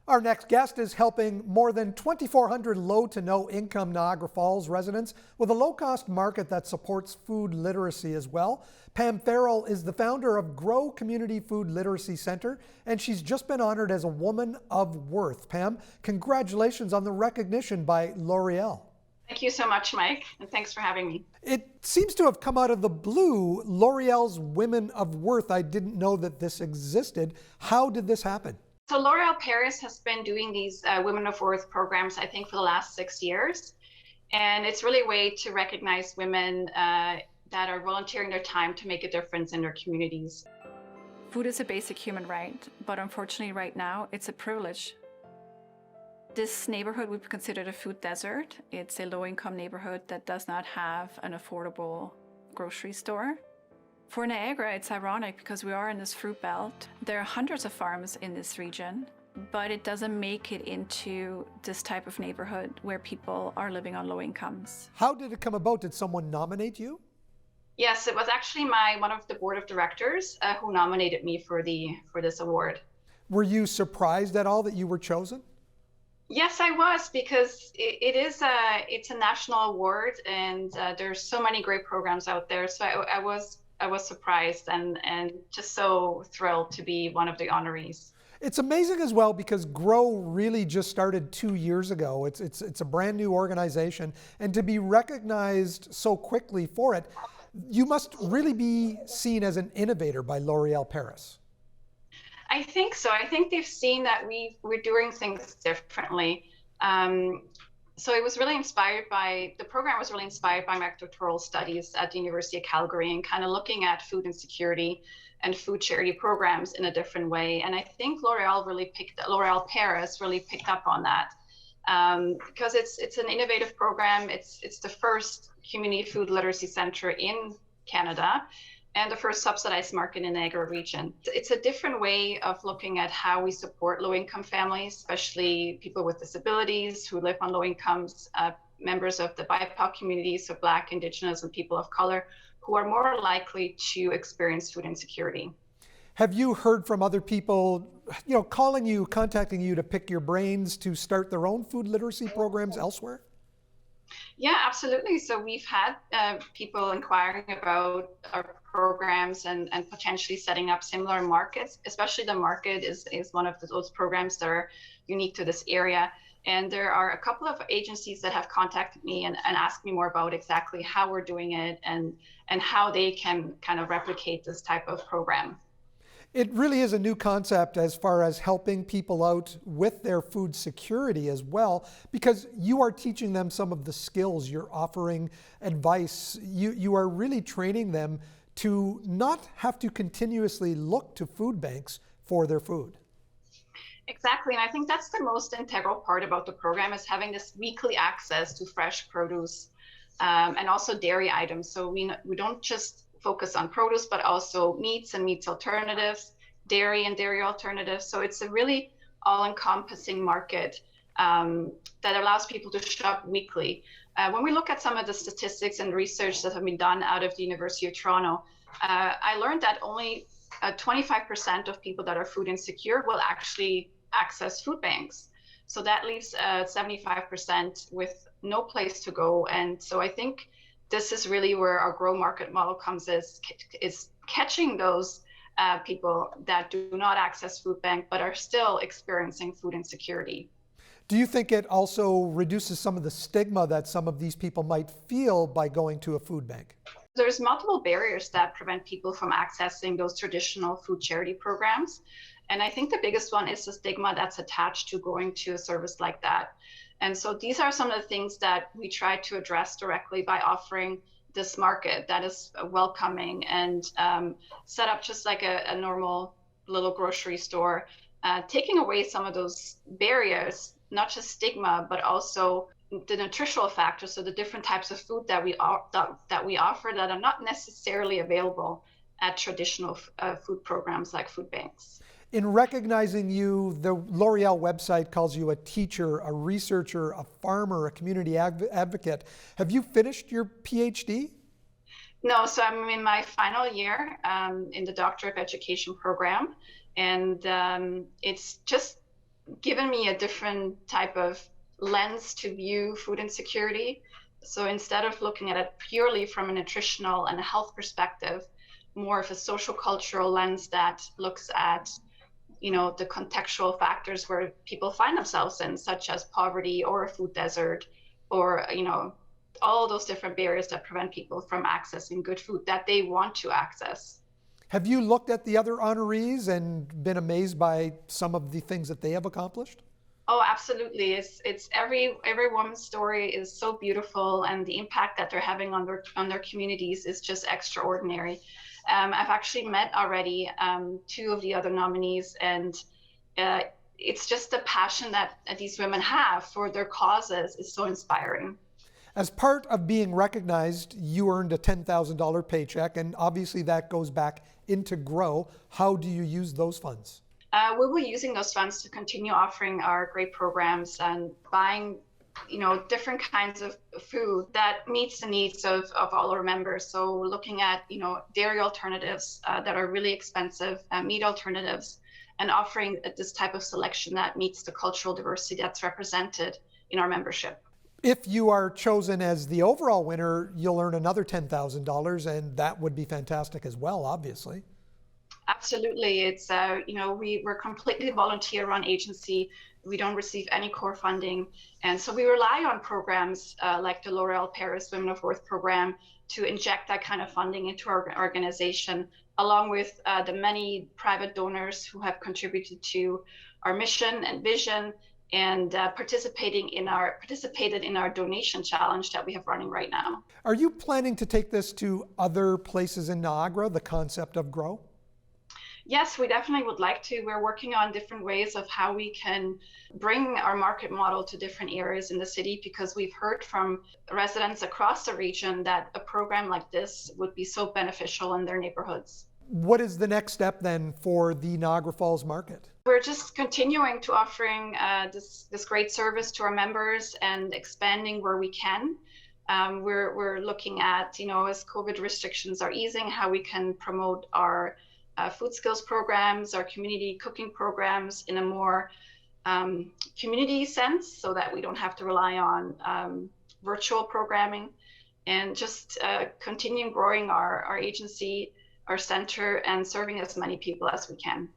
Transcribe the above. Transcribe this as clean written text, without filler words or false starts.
Our next guest is helping more than 2,400 low to no income Niagara Falls residents with a low-cost market that supports food literacy as well. Pam Farrell is the founder of Grow Community Food Literacy Center, and she's just been honored as a Woman of Worth. Pam, congratulations on the recognition by L'Oreal. Thank you so much, Mike, and thanks for having me. It seems to have come out of the blue, L'Oreal's Women of Worth. I didn't know that this existed. How did this happen? So L'Oreal Paris has been doing these Women of Worth programs, I think, for the last 6 years. And it's really a way to recognize women that are volunteering their time to make a difference in their communities. Food is a basic human right, but unfortunately right now it's a privilege. This neighborhood would be considered a food desert. It's a low-income neighborhood that does not have an affordable grocery store. For Niagara, it's ironic because we are in this fruit belt. There are hundreds of farms in this region, but it doesn't make it into this type of neighborhood where people are living on low incomes. How did it come about? Did someone nominate you? Yes, it was actually one of the board of directors who nominated me for this award. Were you surprised at all that you were chosen? Yes, I was, because it's a national award, and there's so many great programs out there. So I was surprised and just so thrilled to be one of the honorees. It's amazing as well because Grow really just started 2 years ago. It's a brand new organization, and to be recognized so quickly for it, you must really be seen as an innovator by L'Oreal Paris. I think so. I think they've seen that we're doing things differently. So it was really inspired by, the program was really inspired by my doctoral studies at the University of Calgary and kind of looking at food insecurity and food charity programs in a different way. And I think L'Oreal Paris really picked up on that because it's an innovative program. It's the first community food literacy center in Canada and the first subsidized market in the Niagara region. It's a different way of looking at how we support low-income families, especially people with disabilities who live on low incomes, members of the BIPOC communities, so Black, Indigenous, and people of color, who are more likely to experience food insecurity. Have you heard from other people, calling you, contacting you to pick your brains to start their own food literacy programs elsewhere? Yeah, absolutely. So we've had people inquiring about our programs and potentially setting up similar markets, especially the market is one of those programs that are unique to this area. And there are a couple of agencies that have contacted me and asked me more about exactly how we're doing it and how they can kind of replicate this type of program. It really is a new concept as far as helping people out with their food security as well, because you are teaching them some of the skills, you're offering advice, you are really training them to not have to continuously look to food banks for their food. Exactly, and I think that's the most integral part about the program is having this weekly access to fresh produce and also dairy items. So we don't just focus on produce, but also meats and meats alternatives, dairy and dairy alternatives. So it's a really all-encompassing market that allows people to shop weekly. When we look at some of the statistics and research that have been done out of the University of Toronto, I learned that only 25% of people that are food insecure will actually access food banks. So that leaves 75% with no place to go. And so I think this is really where our Grow market model comes, is catching those people that do not access food bank but are still experiencing food insecurity. Do you think it also reduces some of the stigma that some of these people might feel by going to a food bank? There's multiple barriers that prevent people from accessing those traditional food charity programs. And I think the biggest one is the stigma that's attached to going to a service like that. And so these are some of the things that we try to address directly by offering this market that is welcoming and set up just like a normal little grocery store, taking away some of those barriers, not just stigma, but also the nutritional factors, so the different types of food that we offer that are not necessarily available at traditional food programs like food banks. In recognizing you, the L'Oreal website calls you a teacher, a researcher, a farmer, a community advocate. Have you finished your PhD? No, so I'm in my final year in the Doctor of Education program. And it's just given me a different type of lens to view food insecurity. So instead of looking at it purely from a nutritional and a health perspective, more of a social cultural lens that looks at, the contextual factors where people find themselves in, such as poverty or a food desert, or, all those different barriers that prevent people from accessing good food that they want to access. Have you looked at the other honorees and been amazed by some of the things that they have accomplished? Oh, absolutely. It's every woman's story is so beautiful, and the impact that they're having on their communities is just extraordinary. I've actually met already two of the other nominees, and uh, it's just the passion that these women have for their causes is so inspiring. As part of being recognized, you earned a $10,000 paycheck, and obviously that goes back into Grow. How do you use those funds? We will be using those funds to continue offering our great programs and buying, different kinds of food that meets the needs of all our members. So looking at, dairy alternatives that are really expensive, meat alternatives, and offering this type of selection that meets the cultural diversity that's represented in our membership. If you are chosen as the overall winner, you'll earn another $10,000, and that would be fantastic as well, obviously. Absolutely. It's, we're completely volunteer-run agency. We don't receive any core funding. And so we rely on programs like the L'Oreal Paris Women of Worth program to inject that kind of funding into our organization, along with the many private donors who have contributed to our mission and vision, and participated in our donation challenge that we have running right now. Are you planning to take this to other places in Niagara, the concept of Grow? Yes, we definitely would like to. We're working on different ways of how we can bring our market model to different areas in the city, because we've heard from residents across the region that a program like this would be so beneficial in their neighborhoods. What is the next step then for the Niagara Falls market? We're just continuing to offering this great service to our members and expanding where we can. We're looking at, as COVID restrictions are easing, how we can promote our food skills programs, our community cooking programs in a more community sense, so that we don't have to rely on virtual programming, and just continue growing our agency, our center, and serving as many people as we can.